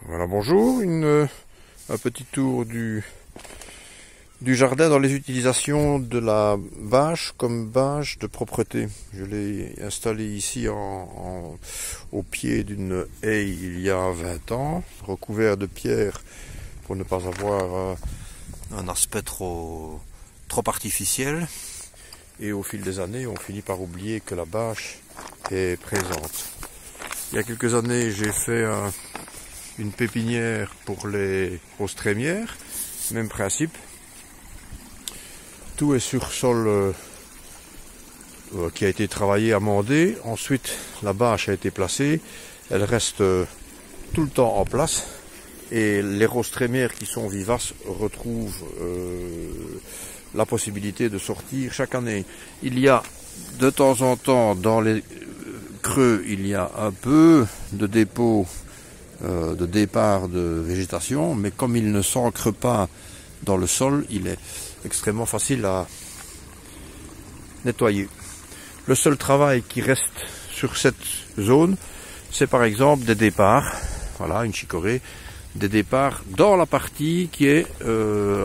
Voilà, bonjour, un petit tour du jardin dans les utilisations de la bâche comme bâche de propreté. Je l'ai installée ici au pied d'une haie il y a 20 ans, recouvert de pierres pour ne pas avoir un aspect trop artificiel. Et au fil des années, on finit par oublier que la bâche est présente. Il y a quelques années, j'ai fait une pépinière pour les roses trémières, même principe. Tout est sur sol qui a été travaillé, amendé. Ensuite, la bâche a été placée. Elle reste tout le temps en place. Et les roses trémières qui sont vivaces retrouvent la possibilité de sortir chaque année. Il y a de temps en temps dans les creux, il y a un peu de dépôt de départ de végétation, mais comme il ne s'ancre pas dans le sol, il est extrêmement facile à nettoyer. Le seul travail qui reste sur cette zone, c'est par exemple des départs, voilà, une chicorée, des départs dans la partie qui est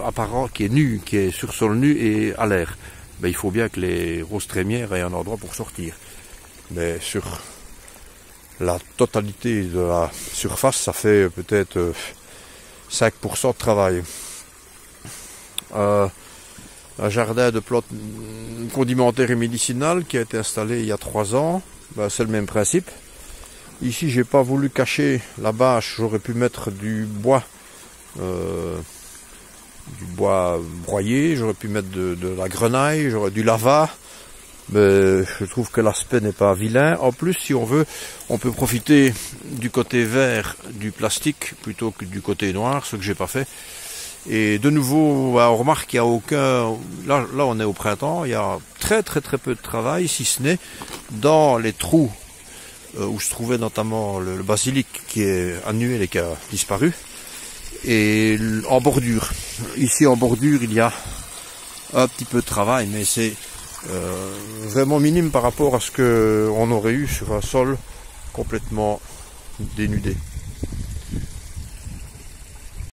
apparent, qui est nue, qui est sur sol nu et à l'air. Ben, il faut bien que les roses trémières aient un endroit pour sortir. Mais sur la totalité de la surface, ça fait peut-être 5% de travail. Un jardin de plantes condimentaires et médicinales qui a été installé il y a 3 ans, ben, c'est le même principe. Ici, j'ai pas voulu cacher la bâche, j'aurais pu mettre du bois broyé, j'aurais pu mettre de la grenaille, j'aurais du lava. Mais je trouve que l'aspect n'est pas vilain. En plus, si on veut, on peut profiter du côté vert du plastique plutôt que du côté noir, ce que j'ai pas fait. Et de nouveau, on remarque qu'il n'y a aucun... Là, on est au printemps, il y a très peu de travail, si ce n'est dans les trous où se trouvait notamment le basilic qui est annuel et qui a disparu. Et en bordure. Ici, en bordure, il y a un petit peu de travail, mais c'est vraiment minime par rapport à ce qu'on aurait eu sur un sol complètement dénudé.